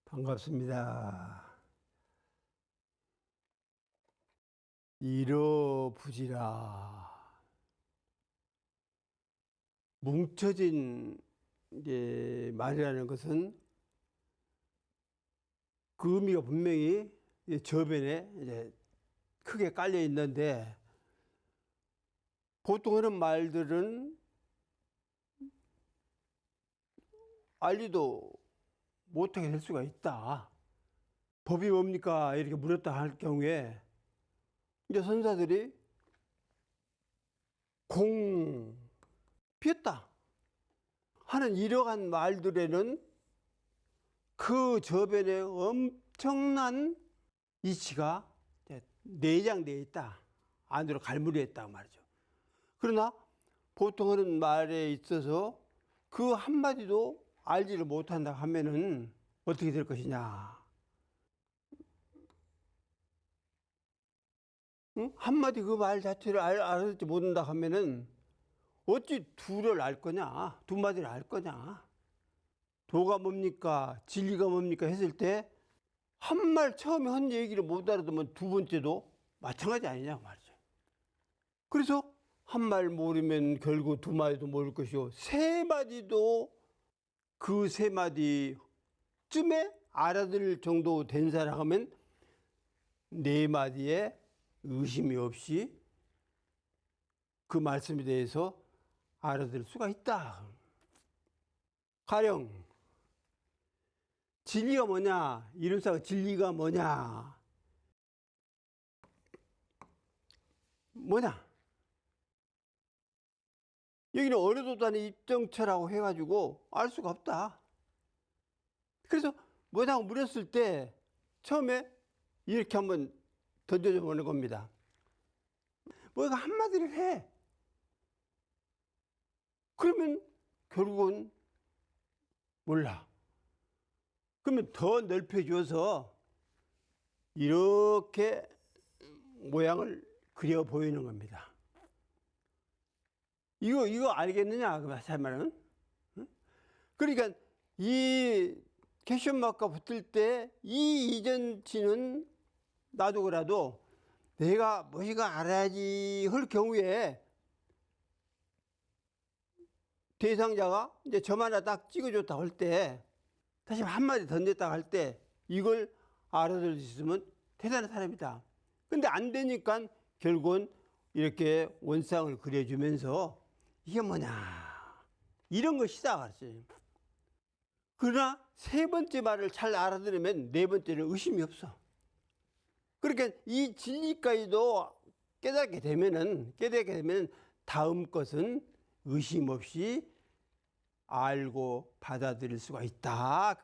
반갑습니다. 이러부지라. 뭉쳐진 말이라는 것은 그 의미가 분명히 저변에 크게 깔려 있는데, 보통 하는 말들은 알지도 못하게 될 수가 있다. 법이 뭡니까? 이렇게 물었다 할 경우에 이제 선사들이 공 피었다 하는 이러한 말들에는 그 저변에 엄청난 이치가 내장되어 있다. 안으로 갈무리해 있다고 말이죠. 그러나 보통 하는 말에 있어서 그 한마디도 알지를 못한다 하면은 어떻게 될 것이냐. 응? 한마디 그 말 자체를 알아듣지 못한다 하면은 어찌 두를 알 거냐, 두 마디를 알 거냐. 도가 뭡니까, 진리가 뭡니까 했을 때 한 말 처음에 한 얘기를 못 알아듣으면 두 번째도 마찬가지 아니냐고 말이죠. 그래서 한 말 모르면 결국 두 마디도 모를 것이고, 세 마디도 그 세 마디쯤에 알아들을 정도 된 사람은 네 마디에 의심이 없이 그 말씀에 대해서 알아들을 수가 있다. 가령 진리가 뭐냐, 이론상 진리가 뭐냐, 여기는 어느 도단의 입정처라고 해가지고 알 수가 없다. 그래서 뭐냐고 물었을 때 처음에 이렇게 한번 던져줘 보는 겁니다. 뭐가 한마디를 해. 그러면 결국은 몰라. 그러면 더 넓혀줘서 이렇게 모양을 그려 보이는 겁니다. 이거 알겠느냐? 그 말은. 그러니까 이 퀘스천 마크가 붙을 때 이 이전치는 놔두고라도 내가 무엇인가 알아야지 할 경우에 대상자가 이제 점 하나 딱 찍어줬다 할 때, 다시 한마디 던졌다 할 때 이걸 알아들을 수 있으면 대단한 사람이다. 근데 안 되니까 결국은 이렇게 원상을 그려주면서 이게 뭐냐, 이런 것이다 그랬어요. 그러나 세 번째 말을 잘 알아들으면 네 번째는 의심이 없어. 그러니까 이 진리까지도 깨닫게 되면 다음 것은 의심 없이 알고 받아들일 수가 있다.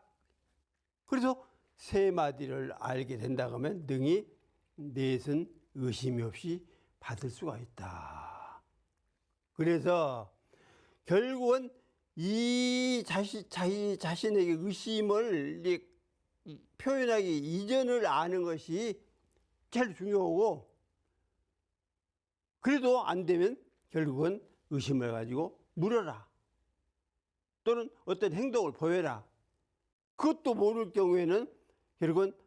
그래서 세 마디를 알게 된다 하면 능히 넷은 의심이 없이 받을 수가 있다. 그래서 결국은 이 자신에게 의심을 표현하기 이전을 아는 것이 제일 중요하고, 그래도 안 되면 결국은 의심을 가지고 물어라, 또는 어떤 행동을 보여라. 그것도 모를 경우에는 결국은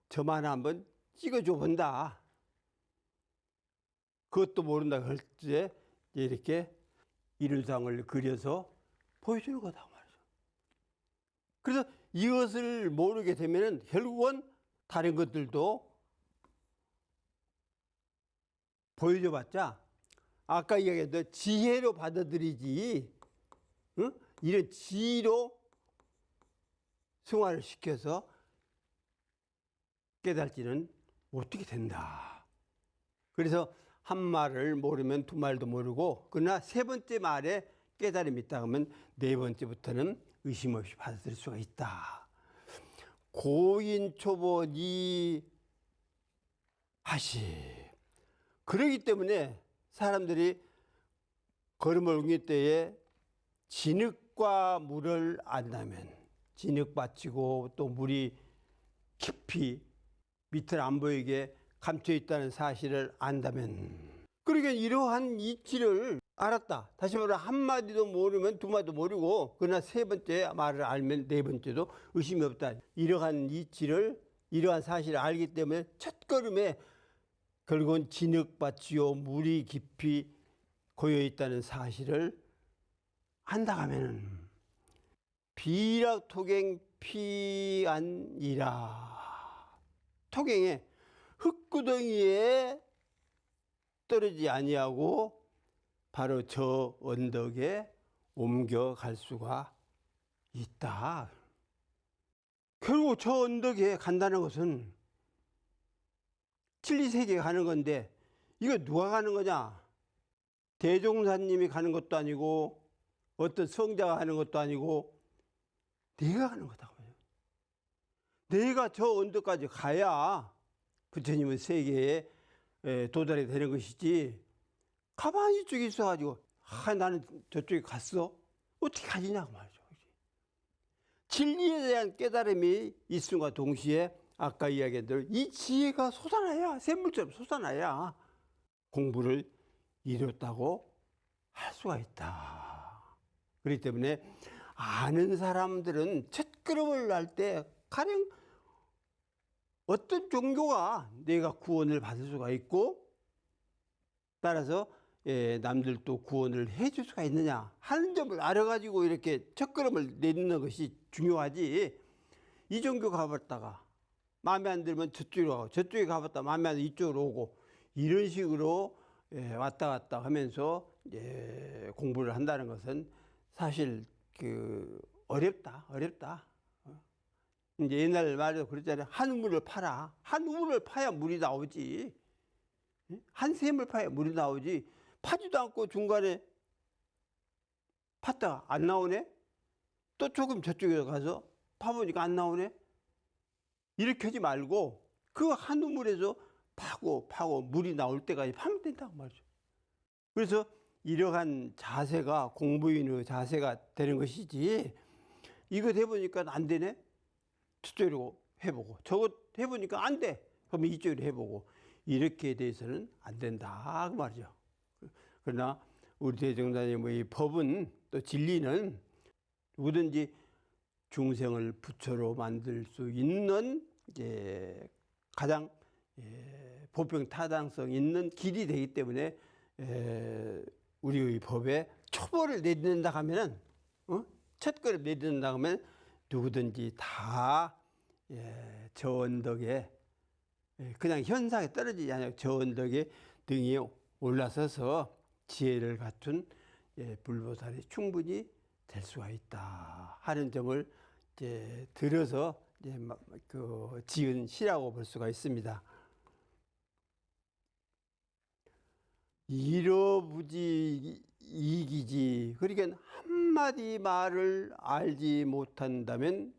점 하나 한번 찍어줘 본다. 그것도 모른다 할 때 이렇게 이론상을 그려서 보여주는 거다 말이죠. 그래서 이것을 모르게 되면 결국은 다른 것들도 보여줘 봤자 아까 이야기했던 지혜로 받아들이지, 응? 이런 지로 승화를 시켜서 깨달지는 못하게 된다. 그래서 한 말을 모르면 두 말도 모르고, 그러나 세 번째 말에 깨달음이 있다 하면 네 번째부터는 의심 없이 받아들일 수가 있다. 고인초보니 하시. 그러기 때문에 사람들이 걸음을 옮길 때에 진흙과 물을 안다면, 진흙 받치고 또 물이 깊이 밑을 안 보이게 감춰 있다는 사실을 안다면, 그러니까 이러한 이치를 알았다. 다시 말해 한마디도 모르면 두마디도 모르고 그러나 세 번째 말을 알면 네 번째도 의심이 없다. 이러한 이치를 이러한 사실을 알기 때문에 첫걸음에 결국은 진흙밭이요 물이 깊이 고여 있다는 사실을 안다 하면은 비락토갱 피안이라 토갱에 흙구덩이에 떨어지지 아니하고 바로 저 언덕에 옮겨갈 수가 있다. 결국 저 언덕에 간다는 것은 진리세계에 가는 건데 이거 누가 가는 거냐? 대종사님이 가는 것도 아니고 어떤 성자가 가는 것도 아니고 내가 가는 거다. 내가 저 언덕까지 가야 부처님의 세계에 도달이 되는 것이지 가만히 이쪽에 있어가지고 나는 저쪽에 갔어? 어떻게 가지냐고 말이죠. 진리에 대한 깨달음이 있음과 동시에 아까 이야기한 대로 이 지혜가 솟아나야 샘물처럼 솟아나야 공부를 이뤘다고 할 수가 있다. 그렇기 때문에 아는 사람들은 첫걸음을 할 때 가령 어떤 종교가 내가 구원을 받을 수가 있고 따라서 남들도 구원을 해줄 수가 있느냐 하는 점을 알아가지고 이렇게 첫걸음을 내딛는 것이 중요하지. 이 종교 가봤다가 마음에 안 들면 저쪽으로 가고 저쪽에 가봤다 마음에 안 들면 이쪽으로 오고 이런 식으로 왔다 갔다 하면서 공부를 한다는 것은 사실 어렵다. 이제 옛날 말에도 그랬잖아요. 한 우물을 파라. 한 우물을 파야 물이 나오지. 한 샘을 파야 물이 나오지. 파지도 않고 중간에 팠다가 안 나오네? 또 조금 저쪽에 가서 파보니까 안 나오네? 이렇게 하지 말고 그 한 우물에서 파고 물이 나올 때까지 파면 된다고 말이죠. 그래서 이러한 자세가 공부인의 자세가 되는 것이지 이거 해보니까 안 되네? 저쪽으로 해보고 저것 해보니까 안 돼. 그러면 이쪽으로 해보고 이렇게 돼서는 안 된다 그 말이죠. 그러나 우리 대종사님의 이 법은 또 진리는 누구든지 중생을 부처로 만들 수 있는 이제 가장 보병 타당성 있는 길이 되기 때문에 우리의 법에 초보를 내딛는다 하면은 첫걸음 내딛는다 하면 누구든지 다 저 언덕에 그냥 현상에 떨어지지 않아요. 저 언덕에 등에 올라서서 지혜를 갖춘 불보살이 충분히 될 수가 있다 하는 점을 이제 들어서 지은 시라고 볼 수가 있습니다. 이러부지 이기지. 그러니까 한마디 말을 알지 못한다면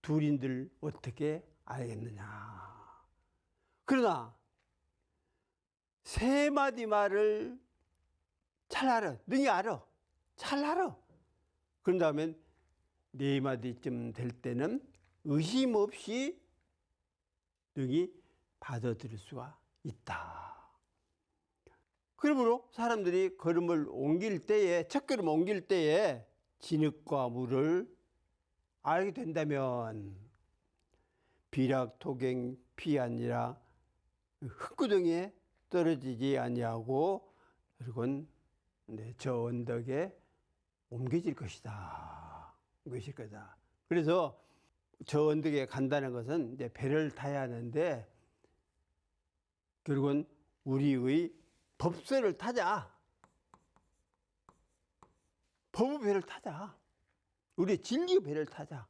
둘인들 어떻게 알겠느냐. 그러나 세 마디 말을 잘 알아. 능히 알아. 잘 알아. 그런 다음에 네 마디쯤 될 때는 의심 없이 능히 받아들일 수가 있다. 그러므로 사람들이 걸음을 옮길 때에 첫걸음 옮길 때에 진흙과 물을 알게 된다면 비락토갱 피아니라 흙구덩이에 떨어지지 아니하고 그리고 저 언덕에 옮겨질 것이다. 옮겨질 거다. 그래서 저 언덕에 간다는 것은 이제 배를 타야 하는데 결국은 우리의 법서를 타자. 법의 배를 타자. 우리의 진리의 배를 타자.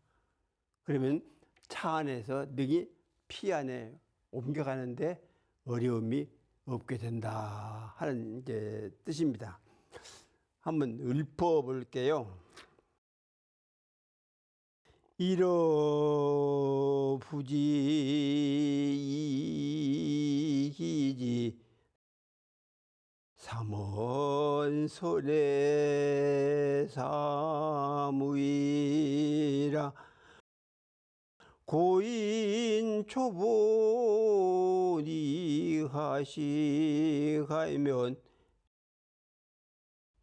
그러면 차 안에서 능히 피 안에 옮겨가는데 어려움이 없게 된다 하는 이제 뜻입니다. 한번 읊어볼게요. 이러부지이기지 삼원설의 사무이라 고인 초보니 하시가이면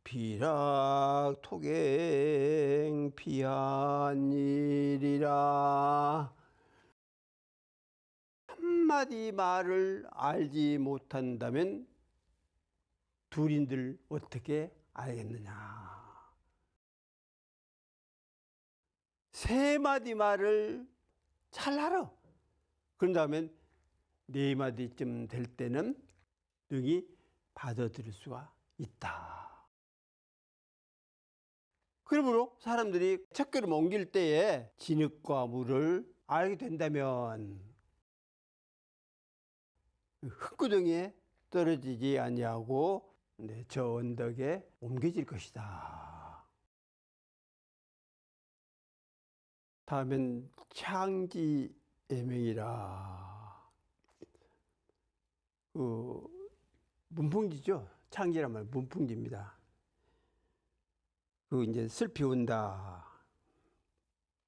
비락토갱 피한일이라. 한마디 말을 알지 못한다면 둘인들 어떻게 알겠느냐. 세 마디 말을 잘 알아. 그런 다음에 네 마디쯤 될 때는 능히 받아들일 수가 있다. 그러므로 사람들이 첫 걸음 옮길 때에 진흙과 물을 알게 된다면 흙구덩이에 떨어지지 아니하고 저 언덕에 옮겨질 것이다. 다음엔 창지예명이라. 문풍지죠. 창지란 말 문풍지입니다. 이제 슬피 온다.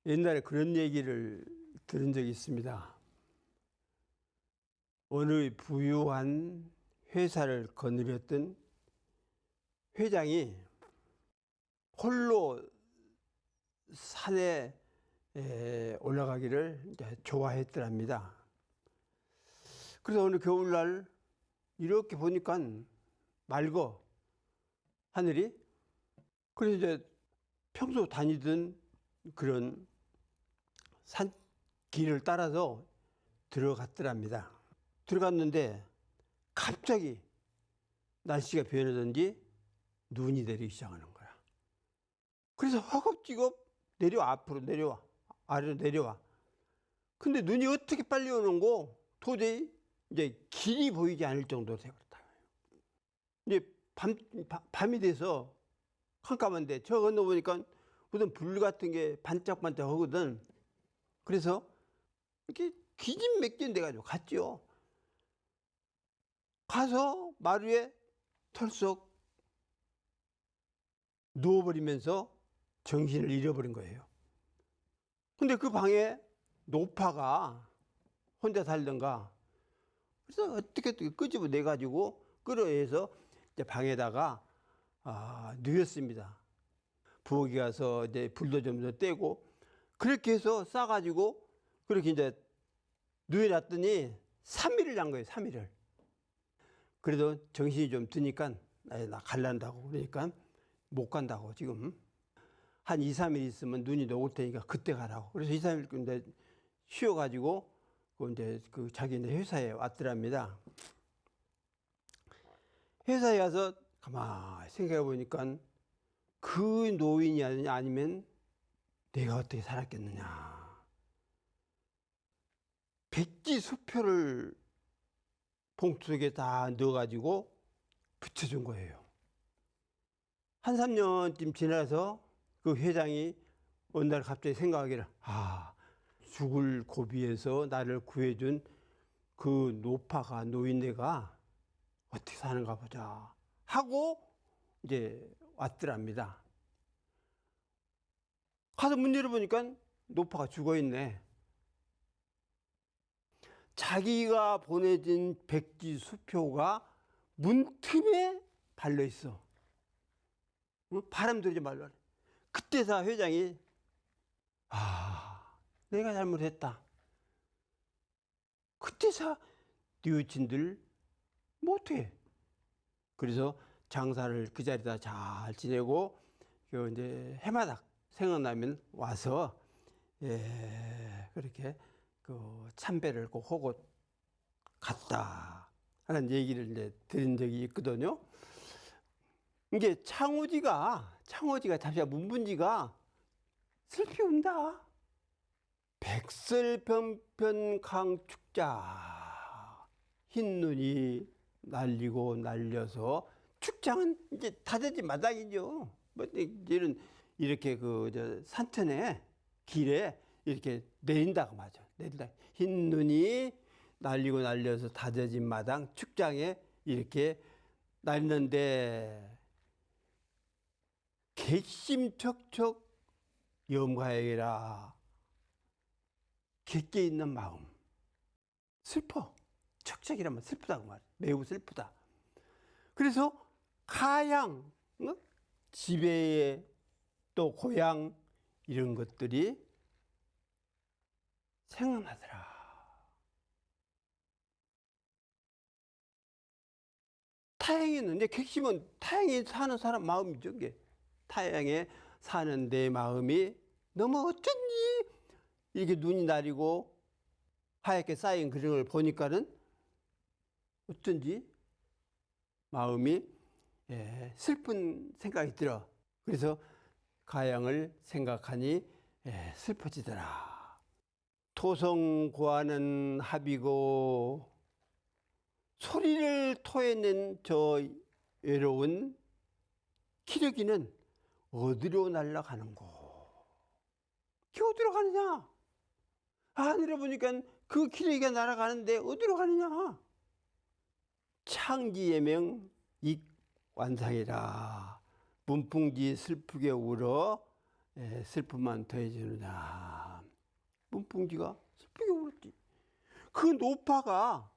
옛날에 그런 얘기를 들은 적이 있습니다. 어느 부유한 회사를 거느렸던 회장이 홀로 산에 올라가기를 이제 좋아했더랍니다. 그래서 어느 겨울날 이렇게 보니까 맑어 하늘이. 그래서 이제 평소 다니던 그런 산길을 따라서 들어갔더랍니다. 들어갔는데 갑자기 날씨가 변하던지 눈이 내리기 시작하는 거야. 그래서 허겁지겁 내려와, 앞으로 내려와, 아래로 내려와. 근데 눈이 어떻게 빨리 오는 거 도저히 이제 길이 보이지 않을 정도로 되었다. 이제 밤이 돼서 깜깜한데 저 건너보니까 무슨 불 같은 게 반짝반짝 하거든. 그래서 이렇게 기진맥진 돼가지고 갔죠. 가서 마루에 털썩 누워버리면서 정신을 잃어버린 거예요. 근데 그 방에 노파가 혼자 살던가. 그래서 어떻게 끄집어내가지고 끌어내서 이제 방에다가 누웠습니다. 부엌에 가서 이제 불도 좀 더 떼고 그렇게 해서 싸가지고 그렇게 이제 누워놨더니 3일을 잔 거예요. 3일을. 그래도 정신이 좀 드니까 나 갈란다고 그러니까 못 간다고 지금. 한 2, 3일 있으면 눈이 녹을 테니까 그때 가라고. 그래서 2, 3일 이제 쉬어가지고 이제 자기네 회사에 왔더랍니다. 회사에 가서 가만히 생각해 보니까 그 노인이 아니면 내가 어떻게 살았겠느냐. 백지 수표를 봉투 속에 다 넣어가지고 붙여준 거예요. 한 3년쯤 지나서 그 회장이 어느 날 갑자기 생각하기를, 죽을 고비에서 나를 구해준 그 노파가, 노인네가 어떻게 사는가 보자 하고 이제 왔더랍니다. 가서 문 열어보니까 노파가 죽어있네. 자기가 보내진 백지 수표가 문틈에 발려있어. 바람 들이지 말라. 그때서 회장이 내가 잘못했다. 그때서 뉘우친들 못해. 그래서 장사를 그 자리다 잘 지내고 이제 해마다 생각나면 와서 그렇게 참배를 꼭 하고 갔다 하는 얘기를 이제 들은 적이 있거든요. 이게 창호지가 잠시만 문분지가 슬피 운다. 백설변편 강축자 흰눈이 날리고 날려서 축장은 이제 다대지 마당이죠. 뭐 이제는 이렇게 산천에 길에 이렇게 내린다고 맞아. 내린다. 흰눈이 날리고 날려서 다져진 마당 축장에 이렇게 날리는데 객심척척 염가액이라. 객게 있는 마음. 슬퍼. 척척이라면 슬프다고 말이야. 매우 슬프다. 그래서 가양, 지배의 또 고향 이런 것들이 생각나더라. 타향에 있는데 객심은 타향에 사는 사람 마음이죠. 이게 타향에 사는 내 마음이 너무 어쩐지 이렇게 눈이 나리고 하얗게 쌓인 그런 걸 보니까는 어쩐지 마음이 슬픈 생각이 들어. 그래서 가양을 생각하니 슬퍼지더라. 토성고하는 합이고 소리를 토해낸 저 외로운 기러기는 어디로 날아가는고? 그 어디로 가느냐? 하늘에 보니까 그 기러기가 날아가는데 어디로 가느냐? 창기예명 익완상이라 문풍지 슬프게 울어 슬픔만 더해지느냐. 문풍지가 슬프게 울었지. 그 노파가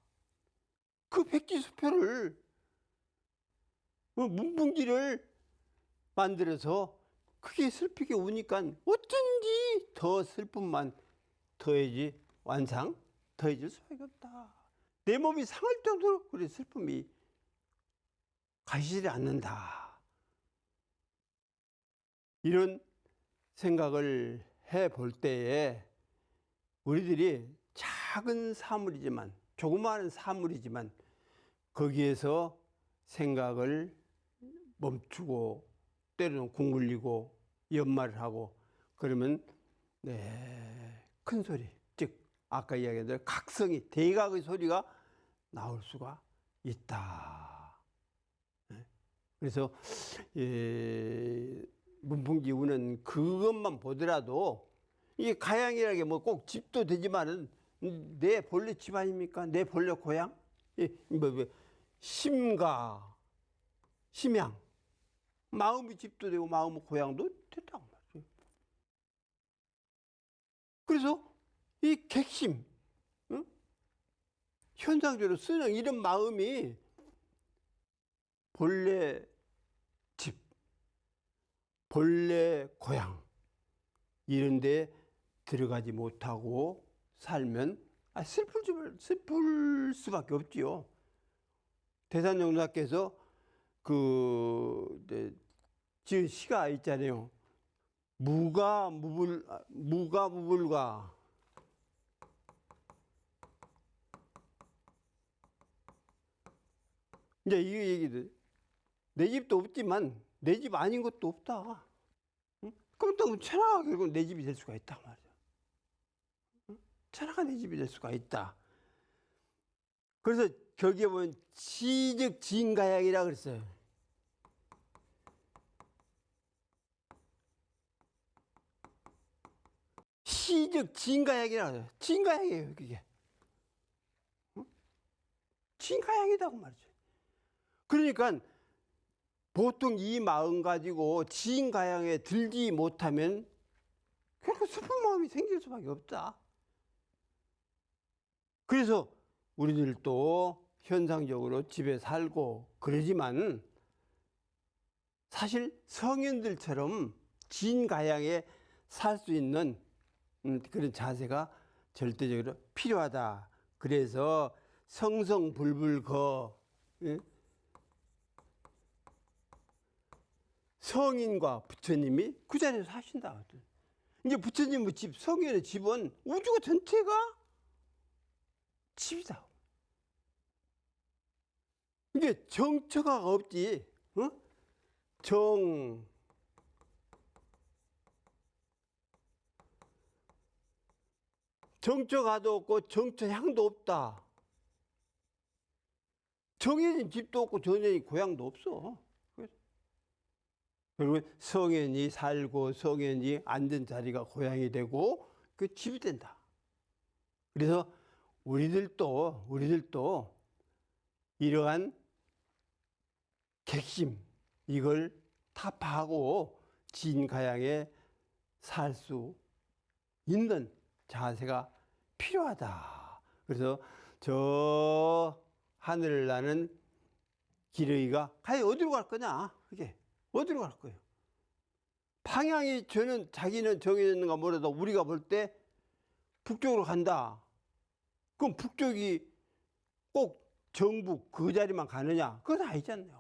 그 백지수표를 문풍지를 만들어서 그게 슬프게 우니까 어쩐지 더 슬픔만 더해지 완상 더해질 수밖에 없다. 내 몸이 상할 정도로 그래 슬픔이 가시지 않는다. 이런 생각을 해볼 때에 우리들이 작은 사물이지만 조그마한 사물이지만 거기에서 생각을 멈추고 때로는 국물리고 연말을 하고 그러면 큰 소리 즉 아까 이야기한 대로 각성이 대각의 소리가 나올 수가 있다. 그래서 문풍지 우는 그것만 보더라도 이게 가양이라는 게 뭐 꼭 집도 되지만은 내 본래 집 아닙니까? 내 본래 고향? 심가, 심양. 마음이 집도 되고 마음의 고향도 됐다고 말이죠. 그래서 이 객심, 응? 현상적으로 쓰는 이런 마음이 본래 집, 본래 고향 이런 데 들어가지 못하고 살면 슬플 수밖에 없지요. 대산영사께서 지은 시가 있잖아요. 무가무불가 이제 이 얘기들 내 집도 없지만 내 집 아닌 것도 없다. 응? 그럼 또 천하가 결국 내 집이 될 수가 있다 말이야. 응? 천하가 내 집이 될 수가 있다. 그래서 거기에 보면 시즉 진가양이라 그랬어요. 시즉 진가양이라 그래요. 진가양이에요 그게. 응? 진가양이다고 말이죠. 그러니까 보통 이 마음 가지고 진가양에 들지 못하면 결국 슬픈 마음이 생길 수밖에 없다. 그래서 우리들도 현상적으로 집에 살고 그러지만 사실 성인들처럼 진가양에 살 수 있는 그런 자세가 절대적으로 필요하다. 그래서 성성불불거 성인과 부처님이 그 자리에서 하신다. 이제 부처님의 집, 성인의 집은 우주 전체가 집이다. 이게 정처가 없지. 정처가도 없고 정처향도 없다. 정해진 집도 없고 정해진 고향도 없어. 그리고 성현이 살고 성현이 앉은 자리가 고향이 되고 그 집이 된다. 그래서 우리들도 이러한 객심 이걸 타파하고 진가양에 살 수 있는 자세가 필요하다. 그래서 저 하늘을 나는 기러기가 과연 어디로 갈 거냐? 그게 어디로 갈 거예요? 방향이 자기는 정해졌는가 모르도 우리가 볼 때 북쪽으로 간다. 그럼 북쪽이 꼭 정북 그 자리만 가느냐? 그건 아니잖아요.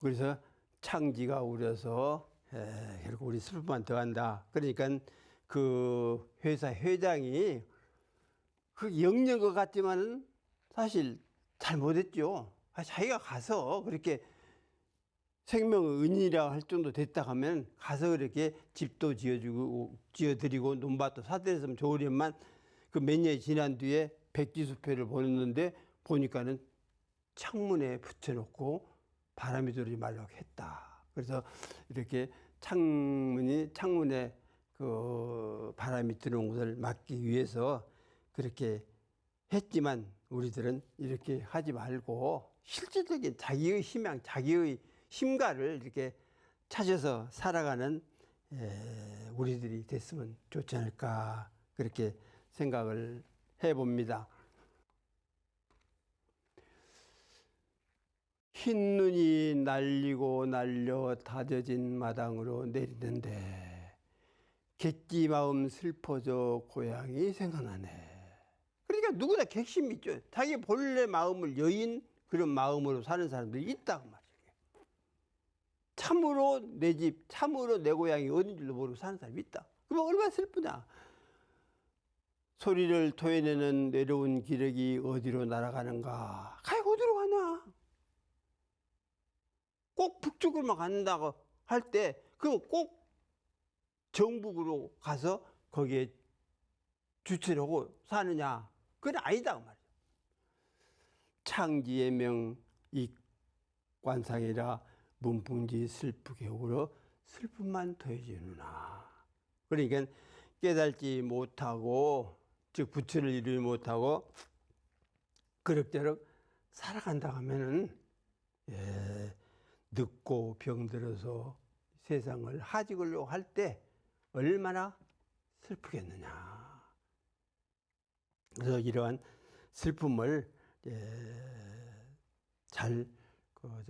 그래서 창지가 우려서 결국 우리 슬픔만 더한다. 그러니까 그 회사 회장이 그 영리한 것 같지만은 사실 잘못했죠. 자기가 가서 그렇게 생명의 은인이라 할 정도 됐다 하면 가서 그렇게 집도 지어드리고 논밭도 사들였으면 좋으련만 그 몇 년이 지난 뒤에 백지수표를 보냈는데 보니까는 창문에 붙여놓고 바람이 들어오지 말라고 했다. 그래서 이렇게 창문에 그 바람이 들어온 것을 막기 위해서 그렇게 했지만 우리들은 이렇게 하지 말고 실질적인 자기의 희망, 자기의 힘가를 이렇게 찾아서 살아가는 우리들이 됐으면 좋지 않을까 그렇게 생각을 해봅니다. 흰 눈이 날리고 날려 다져진 마당으로 내리는데 객지 마음 슬퍼져 고향이 생각나네. 그러니까 누구나 객심이 있죠. 자기 본래 마음을 여인 그런 마음으로 사는 사람들이 있다고 말이에요. 참으로 내 집, 참으로 내 고향이 어딘지도 모르고 사는 사람이 있다. 그럼 얼마나 슬프냐. 소리를 토해내는 내려온 기러기 어디로 날아가는가. 과연 어디로 가냐. 꼭 북쪽으로만 간다고 할 때 그럼 꼭 정북으로 가서 거기에 주체를 하고 사느냐. 그건 아니다 그 말이에요. 창지의 명 익관상이라 문풍지 슬프게 울어 슬픔만 더해지느나. 그러니까 깨달지 못하고 즉 부처를 이루지 못하고 그럭저럭 살아간다 하면은 늙고 병들어서 세상을 하직으려고 할 때 얼마나 슬프겠느냐. 그래서 이러한 슬픔을 잘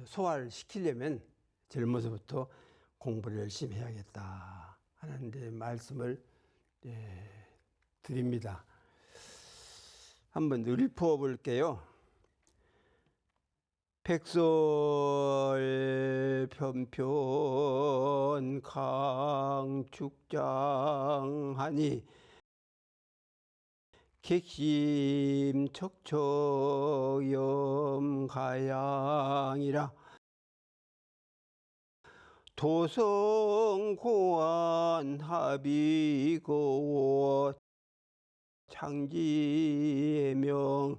소화를 시키려면 젊어서부터 공부를 열심히 해야겠다 하는 데 말씀을 드립니다. 한번 읊어볼게요. 백설 편편 강축장하니 객심 척척염 가양이라 도성 고안 합의고 창지의 명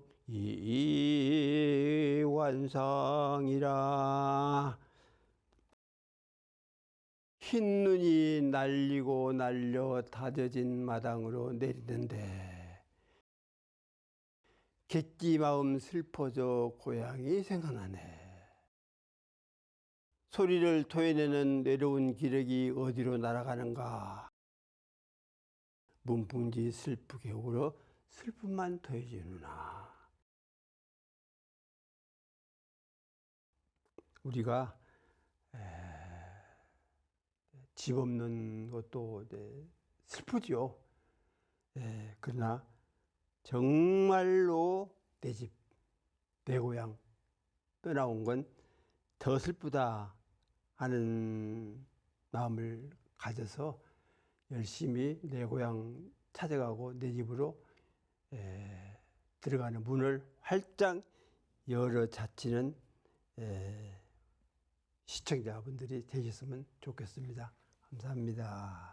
이완상이라. 흰 눈이 날리고 날려 다져진 마당으로 내리는데 객지 마음 슬퍼져 고향이 생각나네. 소리를 토해내는 내려온 기러기 어디로 날아가는가. 문풍지 슬프게 울어 슬픔만 더해지느나. 우리가 집 없는 것도 슬프지요. 그러나 정말로 내 집, 내 고향 떠나온 건 더 슬프다 하는 마음을 가져서 열심히 내 고향 찾아가고 내 집으로 들어가는 문을 활짝 열어 닫히는 시청자분들이 되셨으면 좋겠습니다. 감사합니다.